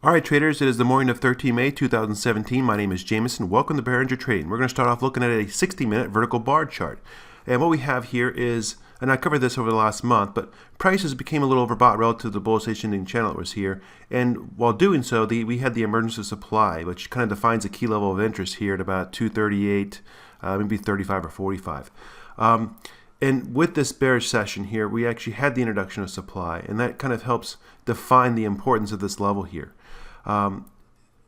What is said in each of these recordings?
All right, traders, it is the morning of 13 May 2017. My name is Jameson. Welcome to Behringer Trading. We're going to start off looking at a 60-minute vertical bar chart. And what we have here is, and I covered this over the last month, but prices became a little overbought relative to the bullish ascending channel that was here. And while doing so, we had the emergence of supply, which kind of defines a key level of interest here at about 238, maybe 35 or 45. And with this bearish session here, we actually had the introduction of supply, and that kind of helps define the importance of this level here.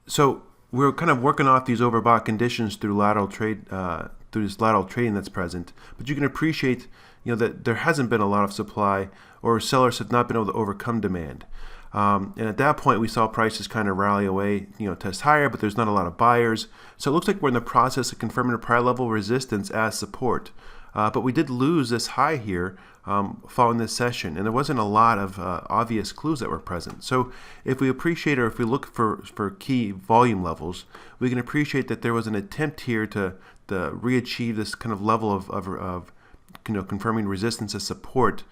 So we're kind of working off these overbought conditions through lateral trade, through this lateral trading that's present. But you can appreciate, that there hasn't been a lot of supply, or sellers have not been able to overcome demand. And at that point, we saw prices kind of rally away, test higher, but there's not a lot of buyers. So it looks like we're in the process of confirming a prior level resistance as support. But we did lose this high here following this session, and there wasn't a lot of obvious clues that were present. So if we appreciate, or if we look for key volume levels, we can appreciate that there was an attempt here to re-achieve this kind of level of confirming resistance as support,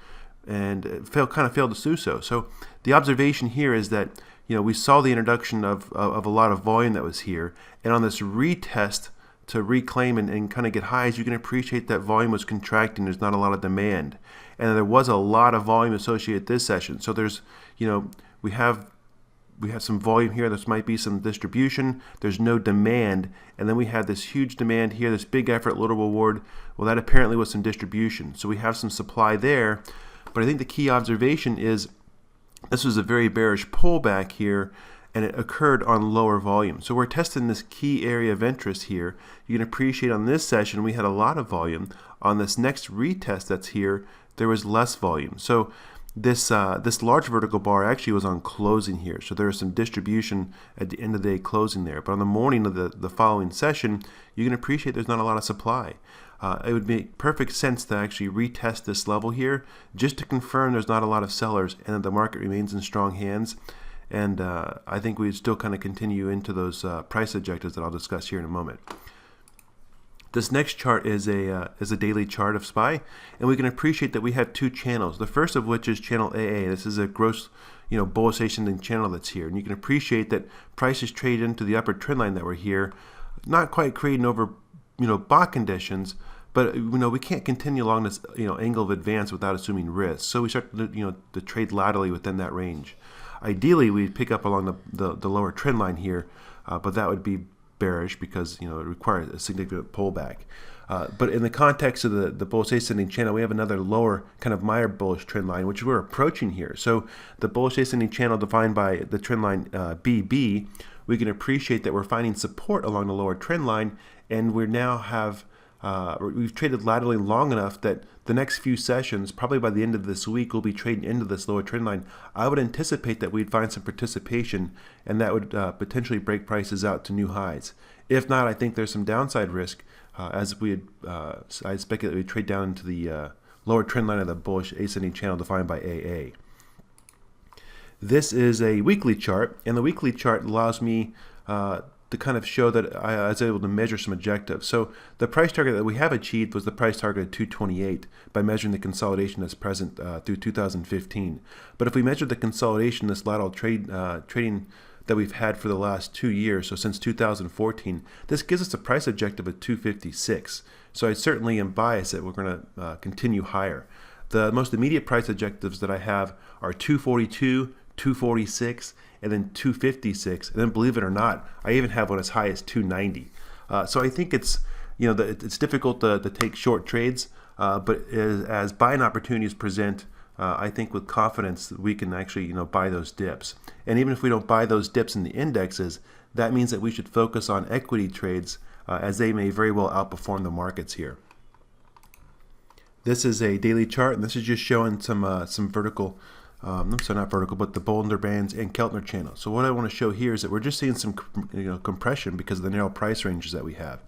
and it kind of failed to do so. So the observation here is that we saw the introduction of a lot of volume that was here, and on this retest to reclaim and kind of get highs, you can appreciate that volume was contracting. There's not a lot of demand, and there was a lot of volume associated with this session. So there's, we have some volume here. There might be some distribution. There's no demand, and then we have this huge demand here, this big effort little reward. Well, that apparently was some distribution. So we have some supply there, but I think the key observation is this was a very bearish pullback here, and it occurred on lower volume. So we're testing this key area of interest here. You can appreciate on this session we had a lot of volume. On this next retest that's here, there was less volume. So this large vertical bar actually was on closing here. So there was some distribution at the end of the day closing there. But on the morning of the following session, you can appreciate there's not a lot of supply. It would make perfect sense to actually retest this level here just to confirm there's not a lot of sellers and that the market remains in strong hands. And I think we still kind of continue into those price objectives that I'll discuss here in a moment. This next chart is a daily chart of SPY, and we can appreciate that we have two channels. The first of which is channel AA. This is a gross, bullish ascending channel that's here, and you can appreciate that prices trade into the upper trend line that we're here, not quite creating over, bought conditions. But we can't continue along this angle of advance without assuming risk. So we start to trade laterally within that range. Ideally, we'd pick up along the lower trend line here, but that would be bearish because it requires a significant pullback. But in the context of the bullish ascending channel, we have another lower kind of Meyer bullish trend line, which we're approaching here. So the bullish ascending channel defined by the trend line BB, we can appreciate that we're finding support along the lower trend line, and we now have we've traded laterally long enough that the next few sessions, probably by the end of this week, we'll be trading into this lower trend line. I would anticipate that we'd find some participation, and that would potentially break prices out to new highs. If not, I think there's some downside risk as I speculate we trade down into the lower trend line of the bullish ascending channel defined by AA. This is a weekly chart, and the weekly chart allows me to kind of show that I was able to measure some objectives. So the price target that we have achieved was the price target of 228 by measuring the consolidation that's present through 2015. But if we measure the consolidation, this lateral trading that we've had for the last 2 years, so since 2014, this gives us a price objective of 256. So I certainly am biased that we're going to continue higher. The most immediate price objectives that I have are 242, 246, and then 256, and then believe it or not, I even have one as high as 290. So I think it's it's difficult to take short trades, but as buying opportunities present, I think with confidence we can actually buy those dips. And even if we don't buy those dips in the indexes, that means that we should focus on equity trades as they may very well outperform the markets here. This is a daily chart, and this is just showing some vertical. So not vertical, but the Bollinger Bands and Keltner channel. So what I want to show here is that we're just seeing some compression because of the narrow price ranges that we have.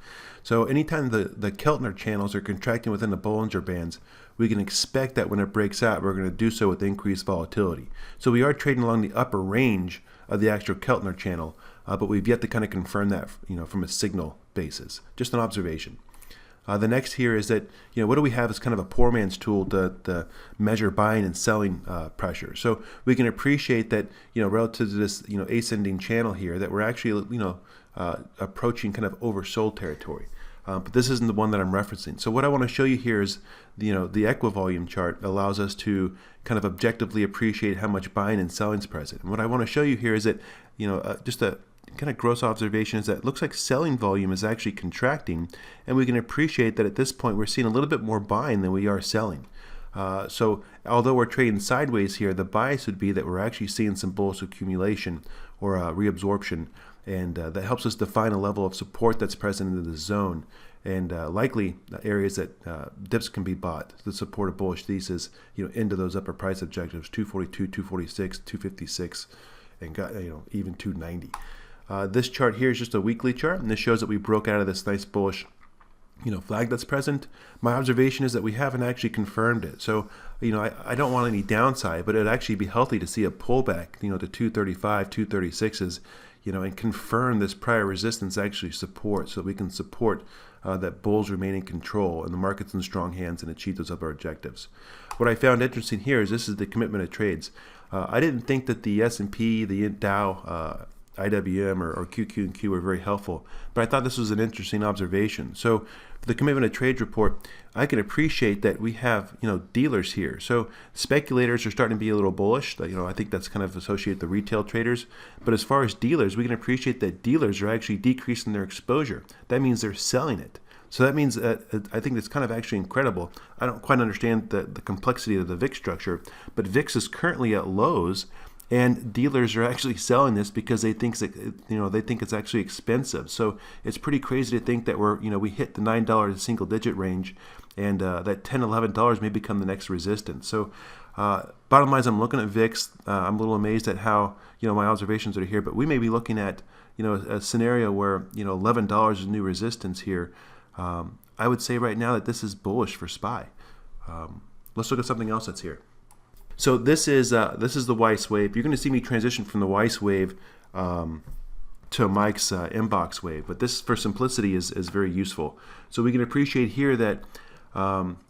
So anytime the Keltner channels are contracting within the Bollinger Bands, we can expect that when it breaks out, we're going to do so with increased volatility. So we are trading along the upper range of the actual Keltner channel, but we've yet to kind of confirm that from a signal basis. Just an observation. The next here is that, what do we have as kind of a poor man's tool to measure buying and selling pressure. So we can appreciate that, relative to this, ascending channel here, that we're actually, approaching kind of oversold territory. But this isn't the one that I'm referencing. So what I want to show you here is, the equivolume chart allows us to kind of objectively appreciate how much buying and selling is present. And what I want to show you here is that, just a kind of gross observation is that it looks like selling volume is actually contracting, and we can appreciate that at this point we're seeing a little bit more buying than we are selling. So although we're trading sideways here, the bias would be that we're actually seeing some bullish accumulation or reabsorption, and that helps us define a level of support that's present in the zone, and likely areas that dips can be bought to support a bullish thesis, into those upper price objectives, 242, 246, 256, and got even 290. This chart here is just a weekly chart, and this shows that we broke out of this nice bullish flag that's present. My observation is that we haven't actually confirmed it. So, I don't want any downside, but it'd actually be healthy to see a pullback, to 235, 236s, and confirm this prior resistance actually support, so we can support that bulls remain in control and the market's in strong hands and achieve those other objectives. What I found interesting here is this is the commitment of trades. I didn't think that the S&P, the Dow, IWM or QQ&Q were very helpful, but I thought this was an interesting observation. So for the commitment of trades report, I can appreciate that we have dealers here. So speculators are starting to be a little bullish. I think that's kind of associated with the retail traders. But as far as dealers, we can appreciate that dealers are actually decreasing their exposure. That means they're selling it. So that means that I think it's kind of actually incredible. I don't quite understand the complexity of the VIX structure, but VIX is currently at lows, and dealers are actually selling this because they think it's actually expensive. So it's pretty crazy to think that we hit the $9 single digit range, and that $10, $11 may become the next resistance. So bottom line is, I'm looking at VIX. I'm a little amazed at how my observations are here, but we may be looking at a scenario where $11 is new resistance here. I would say right now that this is bullish for SPY. Let's look at something else that's here. So this is the Weiss wave. You're going to see me transition from the Weiss wave to Mike's inbox wave, but this, for simplicity, is very useful. So we can appreciate here that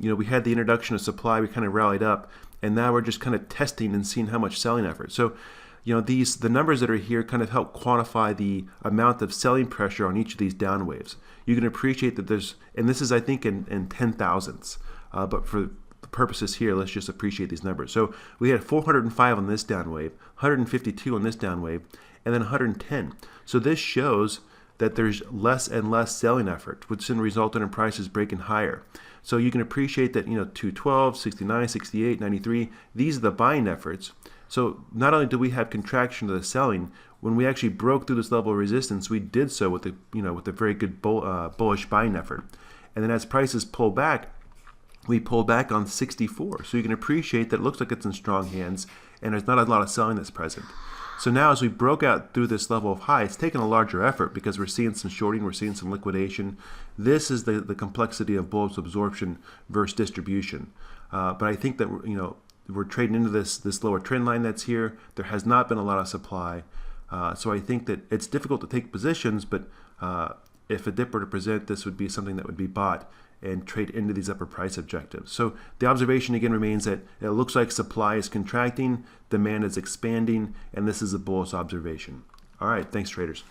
we had the introduction of supply, we kind of rallied up, and now we're just kind of testing and seeing how much selling effort. So the numbers that are here kind of help quantify the amount of selling pressure on each of these down waves. You can appreciate that and this is, I think, in 10,000ths, but for purposes here, let's just appreciate these numbers. So we had 405 on this down wave, 152 on this down wave, and then 110. So this shows that there's less and less selling effort, which then resulted in prices breaking higher. So you can appreciate that 212, 69, 68, 93, these are the buying efforts. So not only do we have contraction of the selling, when we actually broke through this level of resistance, we did so with a very good bullish buying effort. And then as prices pull back, we pull back on 64. So you can appreciate that it looks like it's in strong hands, and there's not a lot of selling that's present. So now as we broke out through this level of high, it's taken a larger effort because we're seeing some shorting, we're seeing some liquidation. This is the complexity of bullish absorption versus distribution. But I think that we're trading into this lower trend line that's here. There has not been a lot of supply. So I think that it's difficult to take positions, but if a dip were to present, this would be something that would be bought and trade into these upper price objectives. So the observation again remains that it looks like supply is contracting, demand is expanding, and this is a bullish observation. All right, thanks traders.